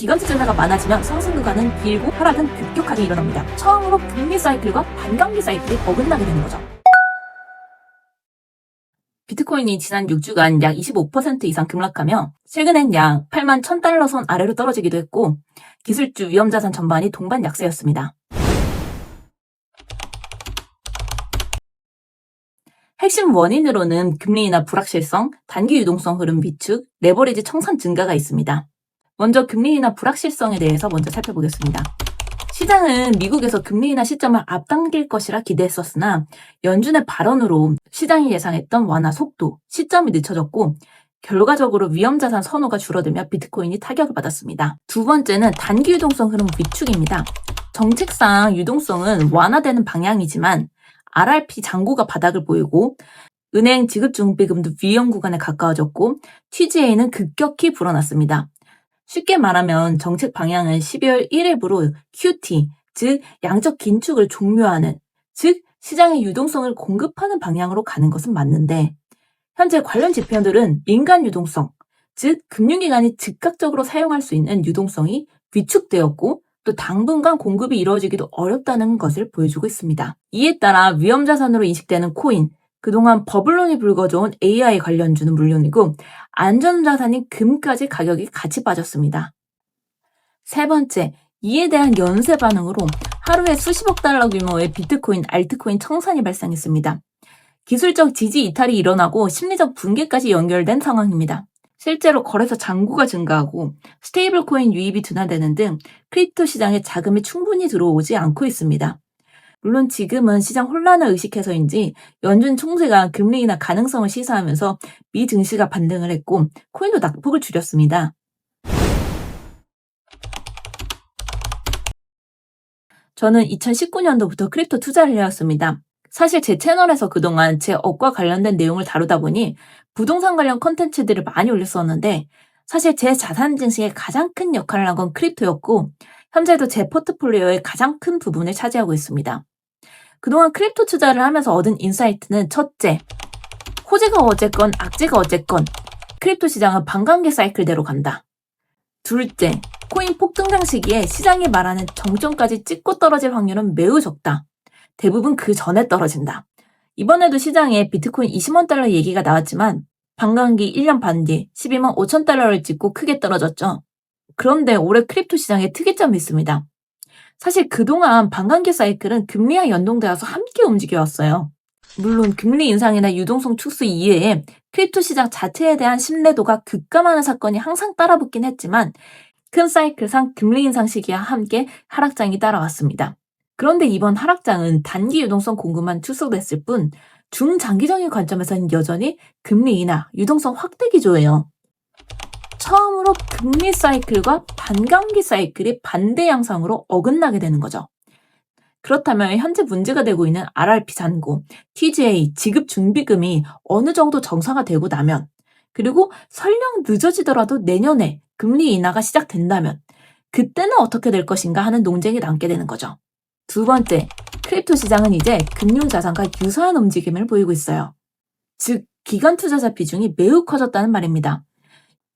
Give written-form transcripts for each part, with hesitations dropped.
기관지 증가가 많아지면 상승 구간은 길고 하락은 급격하게 일어납니다. 처음으로 금리 사이클과 반감기 사이클이 어긋나게 되는 거죠. 비트코인이 지난 6주간 약 25% 이상 급락하며 최근엔 약 8만 1000달러 선 아래로 떨어지기도 했고 기술주 위험자산 전반이 동반 약세였습니다. 핵심 원인으로는 금리 인하 불확실성, 단기 유동성 흐름 위축, 레버리지 청산 증가가 있습니다. 먼저 금리 인하 불확실성에 대해서 먼저 살펴보겠습니다. 시장은 미국에서 금리 인하 시점을 앞당길 것이라 기대했었으나 연준의 발언으로 시장이 예상했던 완화 속도, 시점이 늦춰졌고 결과적으로 위험자산 선호가 줄어들며 비트코인이 타격을 받았습니다. 두 번째는 단기 유동성 흐름 위축입니다. 정책상 유동성은 완화되는 방향이지만 RRP 잔고가 바닥을 보이고 은행 지급준비금도 위험 구간에 가까워졌고 TGA는 급격히 불어났습니다. 쉽게 말하면 정책 방향은 12월 1일부로 QT, 즉 양적 긴축을 종료하는, 즉 시장의 유동성을 공급하는 방향으로 가는 것은 맞는데 현재 관련 지표들은 민간 유동성, 즉 금융기관이 즉각적으로 사용할 수 있는 유동성이 위축되었고 또 당분간 공급이 이루어지기도 어렵다는 것을 보여주고 있습니다. 이에 따라 위험자산으로 인식되는 코인, 그동안 버블론이 불거져온 AI 관련주는 물론이고 안전자산인 금까지 가격이 같이 빠졌습니다. 세 번째, 이에 대한 연쇄 반응으로 하루에 수십억 달러 규모의 비트코인, 알트코인 청산이 발생했습니다. 기술적 지지 이탈이 일어나고 심리적 붕괴까지 연결된 상황입니다. 실제로 거래소 잔고가 증가하고 스테이블 코인 유입이 둔화되는 등 크립토 시장에 자금이 충분히 들어오지 않고 있습니다. 물론 지금은 시장 혼란을 의식해서인지 연준 총재가 금리 인하 가능성을 시사하면서 미 증시가 반등을 했고 코인도 낙폭을 줄였습니다. 저는 2019년도부터 크립토 투자를 해왔습니다. 사실 제 채널에서 그동안 제 업과 관련된 내용을 다루다 보니 부동산 관련 콘텐츠들을 많이 올렸었는데 사실 제 자산 증식에 가장 큰 역할을 한 건 크립토였고 현재도 제 포트폴리오의 가장 큰 부분을 차지하고 있습니다. 그동안 크립토 투자를 하면서 얻은 인사이트는 첫째, 호재가 어쨌건 악재가 어쨌건 크립토 시장은 반감기 사이클대로 간다. 둘째, 코인 폭등장 시기에 시장이 말하는 정점까지 찍고 떨어질 확률은 매우 적다. 대부분 그 전에 떨어진다. 이번에도 시장에 비트코인 20만 달러 얘기가 나왔지만 반감기 1년 반 뒤 12만 5천 달러를 찍고 크게 떨어졌죠. 그런데 올해 크립토 시장에 특이점이 있습니다. 사실 그동안 반감기 사이클은 금리와 연동되어서 함께 움직여왔어요. 물론 금리 인상이나 유동성 축소 이외에 크립토 시장 자체에 대한 신뢰도가 급감하는 사건이 항상 따라붙긴 했지만 큰 사이클상 금리 인상 시기와 함께 하락장이 따라왔습니다. 그런데 이번 하락장은 단기 유동성 공급만 축소됐을 뿐 중장기적인 관점에서는 여전히 금리 인하, 유동성 확대 기조예요. 처음으로 금리 사이클과 반감기 사이클이 반대 양상으로 어긋나게 되는 거죠. 그렇다면 현재 문제가 되고 있는 RRP 잔고, TGA, 지급준비금이 어느 정도 정상화되고 나면 그리고 설령 늦어지더라도 내년에 금리 인하가 시작된다면 그때는 어떻게 될 것인가 하는 논쟁이 남게 되는 거죠. 두 번째, 크립토 시장은 이제 금융자산과 유사한 움직임을 보이고 있어요. 즉, 기관 투자자 비중이 매우 커졌다는 말입니다.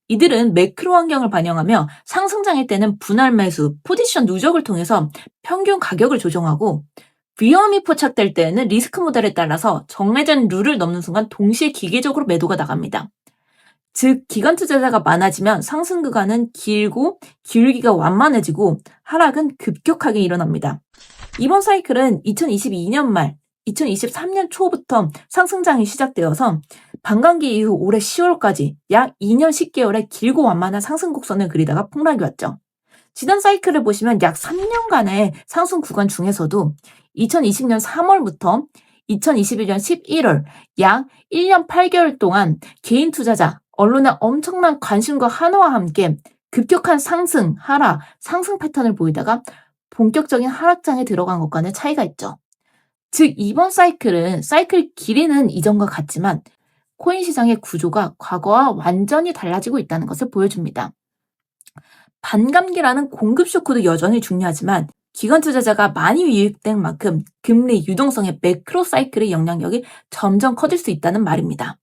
이들은 매크로 환경을 반영하며 상승장일 때는 분할 매수, 포지션 누적을 통해서 평균 가격을 조정하고 위험이 포착될 때에는 리스크 모델에 따라서 정해진 룰을 넘는 순간 동시에 기계적으로 매도가 나갑니다. 즉 기관 투자자가 많아지면 상승 구간은 길고 기울기가 완만해지고 하락은 급격하게 일어납니다. 이번 사이클은 2022년 말, 2023년 초부터 상승장이 시작되어서 반감기 이후 올해 10월까지 약 2년 10개월의 길고 완만한 상승 곡선을 그리다가 폭락이 왔죠. 지난 사이클을 보시면 약 3년간의 상승 구간 중에서도 2020년 3월부터 2021년 11월 약 1년 8개월 동안 개인 투자자, 언론의 엄청난 관심과 환호와 함께 급격한 상승, 하락, 상승 패턴을 보이다가 본격적인 하락장에 들어간 것과는 차이가 있죠. 즉 이번 사이클은 사이클 길이는 이전과 같지만 코인 시장의 구조가 과거와 완전히 달라지고 있다는 것을 보여줍니다. 반감기라는 공급 쇼크도 여전히 중요하지만 기관 투자자가 많이 유입된 만큼 금리 유동성의 매크로 사이클의 영향력이 점점 커질 수 있다는 말입니다.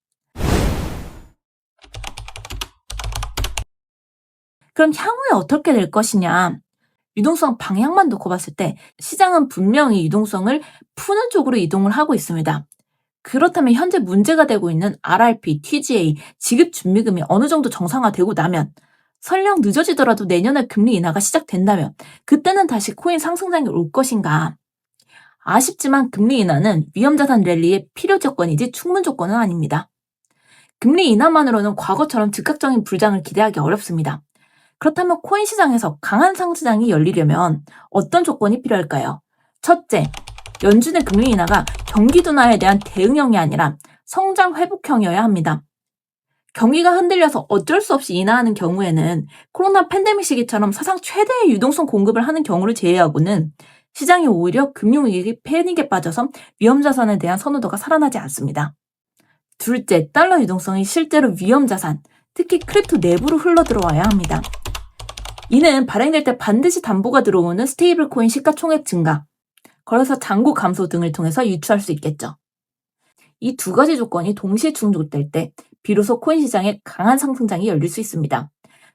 그럼 향후에 어떻게 될 것이냐? 유동성 방향만 놓고 봤을 때 시장은 분명히 유동성을 푸는 쪽으로 이동을 하고 있습니다. 그렇다면 현재 문제가 되고 있는 RRP, TGA, 지급준비금이 어느 정도 정상화되고 나면 설령 늦어지더라도 내년에 금리 인하가 시작된다면 그때는 다시 코인 상승장이 올 것인가? 아쉽지만 금리 인하는 위험자산 랠리의 필요 조건이지 충분 조건은 아닙니다. 금리 인하만으로는 과거처럼 즉각적인 불장을 기대하기 어렵습니다. 그렇다면 코인 시장에서 강한 상승장이 열리려면 어떤 조건이 필요할까요? 첫째, 연준의 금리 인하가 경기 둔화에 대한 대응형이 아니라 성장 회복형이어야 합니다. 경기가 흔들려서 어쩔 수 없이 인하하는 경우에는 코로나 팬데믹 시기처럼 사상 최대의 유동성 공급을 하는 경우를 제외하고는 시장이 오히려 금융위기 패닉에 빠져서 위험자산에 대한 선호도가 살아나지 않습니다. 둘째, 달러 유동성이 실제로 위험자산, 특히 크립토 내부로 흘러들어와야 합니다. 이는 발행될 때 반드시 담보가 들어오는 스테이블 코인 시가총액 증가, 거래소 잔고 감소 등을 통해서 유추할 수 있겠죠. 이 두 가지 조건이 동시에 충족될 때 비로소 코인 시장에 강한 상승장이 열릴 수 있습니다.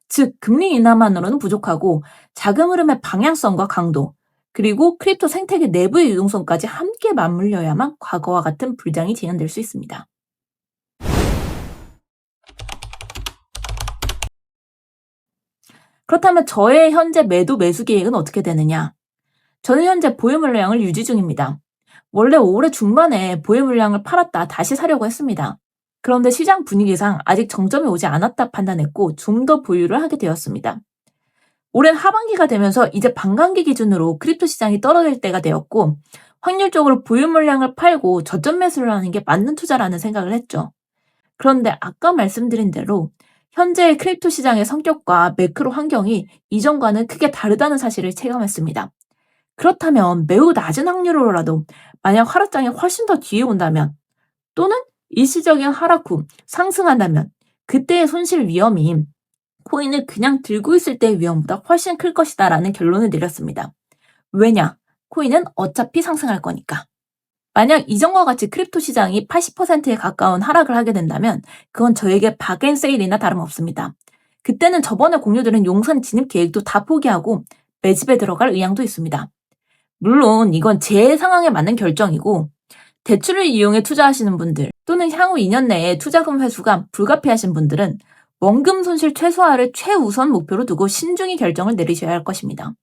즉, 금리 인하만으로는 부족하고 자금 흐름의 방향성과 강도, 그리고 크립토 생태계 내부의 유동성까지 함께 맞물려야만 과거와 같은 불장이 진행될 수 있습니다. 그렇다면 저의 현재 매도 매수 계획은 어떻게 되느냐? 저는 현재 보유 물량을 유지 중입니다. 원래 올해 중반에 보유 물량을 팔았다 다시 사려고 했습니다. 그런데 시장 분위기상 아직 정점이 오지 않았다 판단했고 좀 더 보유를 하게 되었습니다. 올해 하반기가 되면서 이제 반감기 기준으로 크립토 시장이 떨어질 때가 되었고 확률적으로 보유 물량을 팔고 저점 매수를 하는 게 맞는 투자라는 생각을 했죠. 그런데 아까 말씀드린 대로 현재의 크립토 시장의 성격과 매크로 환경이 이전과는 크게 다르다는 사실을 체감했습니다. 그렇다면 매우 낮은 확률로라도 만약 하락장이 훨씬 더 뒤에 온다면 또는 일시적인 하락 후 상승한다면 그때의 손실 위험이 코인을 그냥 들고 있을 때의 위험보다 훨씬 클 것이다 라는 결론을 내렸습니다. 왜냐? 코인은 어차피 상승할 거니까. 만약 이전과 같이 크립토 시장이 80%에 가까운 하락을 하게 된다면 그건 저에게 박앤세일이나 다름없습니다. 그때는 저번에 공유드린 용산 진입 계획도 다 포기하고 매집에 들어갈 의향도 있습니다. 물론 이건 제 상황에 맞는 결정이고 대출을 이용해 투자하시는 분들 또는 향후 2년 내에 투자금 회수가 불가피하신 분들은 원금 손실 최소화를 최우선 목표로 두고 신중히 결정을 내리셔야 할 것입니다.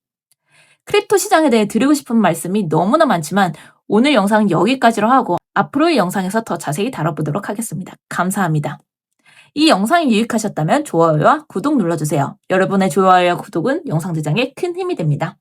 크립토 시장에 대해 드리고 싶은 말씀이 너무나 많지만 오늘 영상은 여기까지로 하고 앞으로의 영상에서 더 자세히 다뤄보도록 하겠습니다. 감사합니다. 이 영상이 유익하셨다면 좋아요와 구독 눌러주세요. 여러분의 좋아요와 구독은 영상 제작에 큰 힘이 됩니다.